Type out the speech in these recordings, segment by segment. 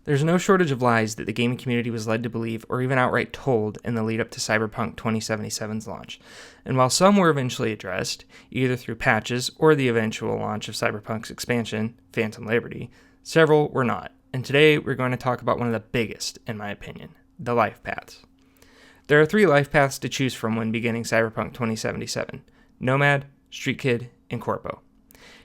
There's no shortage of lies that the gaming community was led to believe or even outright told in the lead up to Cyberpunk 2077's launch. And while some were eventually addressed, either through patches or the eventual launch of Cyberpunk's expansion, Phantom Liberty, several were not. And today we're going to talk about one of the biggest, in my opinion, the life paths. There are 3 life paths to choose from when beginning Cyberpunk 2077: Nomad, Street Kid, and Corpo.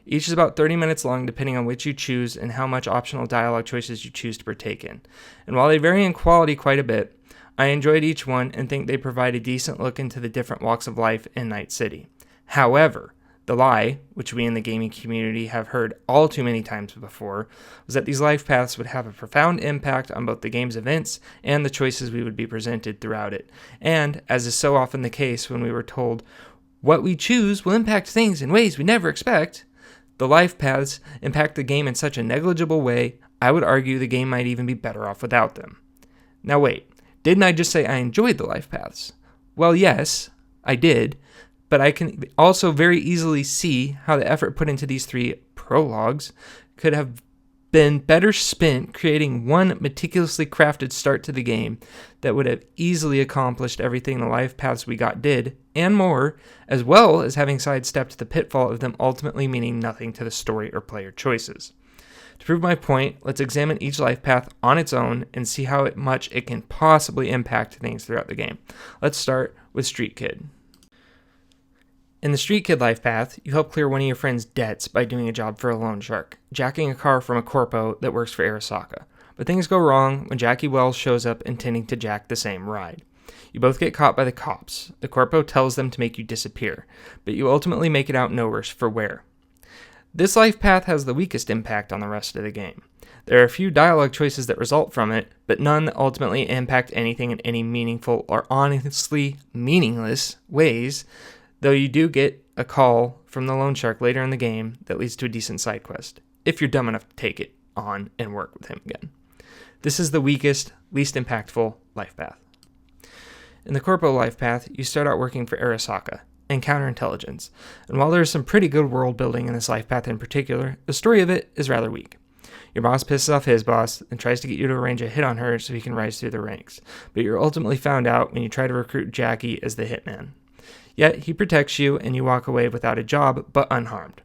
Each is about 30 minutes long depending on which you choose and how much optional dialogue choices you choose to partake in. And while they vary in quality quite a bit, I enjoyed each one and think they provide a decent look into the different walks of life in Night City. However, the lie, which we in the gaming community have heard all too many times before, was that these life paths would have a profound impact on both the game's events and the choices we would be presented throughout it. And, as is so often the case when we were told, what we choose will impact things in ways we never expect, the life paths impact the game in such a negligible way, I would argue the game might even be better off without them. Now wait, didn't I just say I enjoyed the life paths? Well, yes, I did, but I can also very easily see how the effort put into these 3 prologues could have been better spent creating one meticulously crafted start to the game that would have easily accomplished everything the life paths we got did, and more, as well as having sidestepped the pitfall of them ultimately meaning nothing to the story or player choices. To prove my point, let's examine each life path on its own and see how much it can possibly impact things throughout the game. Let's start with Street Kid. In the Street Kid life path, you help clear one of your friend's debts by doing a job for a loan shark, jacking a car from a corpo that works for Arasaka. But things go wrong when Jackie Wells shows up intending to jack the same ride. You both get caught by the cops. The corpo tells them to make you disappear, but you ultimately make it out no worse for wear. This life path has the weakest impact on the rest of the game. There are a few dialogue choices that result from it, but none that ultimately impact anything in any meaningful or honestly meaningless ways, though you do get a call from the loan shark later in the game that leads to a decent side quest, if you're dumb enough to take it on and work with him again. This is the weakest, least impactful life path. In the Corpo life path, you start out working for Arasaka and counterintelligence, and while there is some pretty good world building in this life path in particular, the story of it is rather weak. Your boss pisses off his boss and tries to get you to arrange a hit on her so he can rise through the ranks, but you're ultimately found out when you try to recruit Jackie as the hitman. Yet, he protects you and you walk away without a job, but unharmed.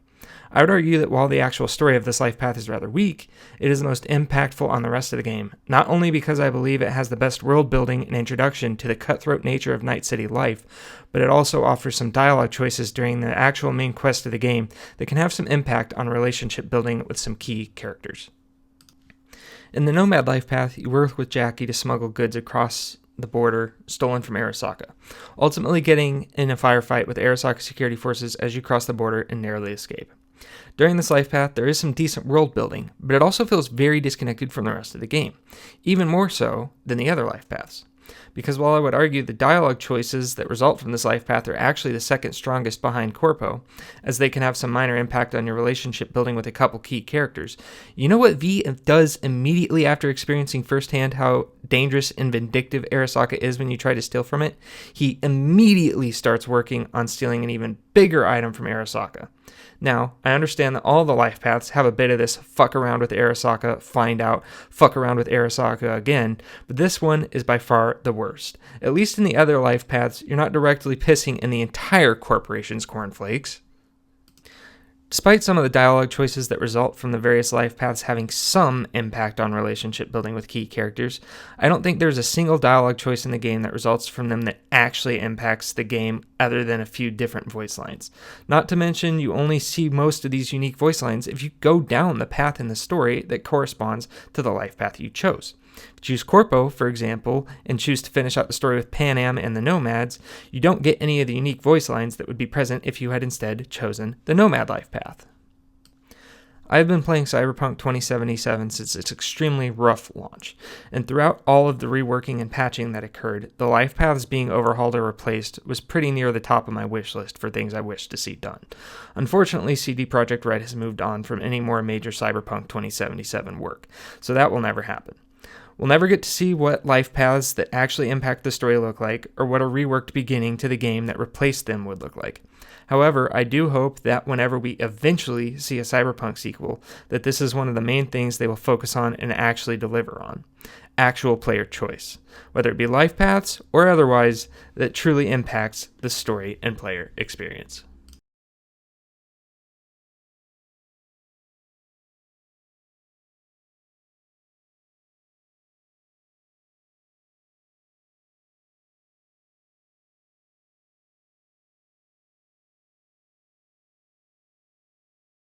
I would argue that while the actual story of this life path is rather weak, it is the most impactful on the rest of the game, not only because I believe it has the best world building and introduction to the cutthroat nature of Night City life, but it also offers some dialogue choices during the actual main quest of the game that can have some impact on relationship building with some key characters. In the Nomad life path, you work with Jackie to smuggle goods across the border stolen from Arasaka, ultimately getting in a firefight with Arasaka security forces as you cross the border and narrowly escape. During this life path, there is some decent world building, but it also feels very disconnected from the rest of the game, even more so than the other life paths. Because while I would argue the dialogue choices that result from this life path are actually the second strongest behind Corpo, as they can have some minor impact on your relationship building with a couple key characters, you know what V does immediately after experiencing firsthand how dangerous and vindictive Arasaka is when you try to steal from it? He immediately starts working on stealing an even bigger item from Arasaka. Now, I understand that all the life paths have a bit of this fuck around with Arasaka, find out, fuck around with Arasaka again, but this one is by far the worst. At least in the other life paths, you're not directly pissing in the entire corporation's cornflakes. Despite some of the dialogue choices that result from the various life paths having some impact on relationship building with key characters, I don't think there's a single dialogue choice in the game that results from them that actually impacts the game other than a few different voice lines. Not to mention, you only see most of these unique voice lines if you go down the path in the story that corresponds to the life path you chose. If you choose Corpo, for example, and choose to finish out the story with Pan Am and the Nomads, you don't get any of the unique voice lines that would be present if you had instead chosen the Nomad life path. I've been playing Cyberpunk 2077 since its extremely rough launch, and throughout all of the reworking and patching that occurred, the life paths being overhauled or replaced was pretty near the top of my wish list for things I wish to see done. Unfortunately, CD Projekt Red has moved on from any more major Cyberpunk 2077 work, so that will never happen. We'll never get to see what life paths that actually impact the story look like, or what a reworked beginning to the game that replaced them would look like. However, I do hope that whenever we eventually see a Cyberpunk sequel, that this is one of the main things they will focus on and actually deliver on. Actual player choice, whether it be life paths or otherwise, that truly impacts the story and player experience.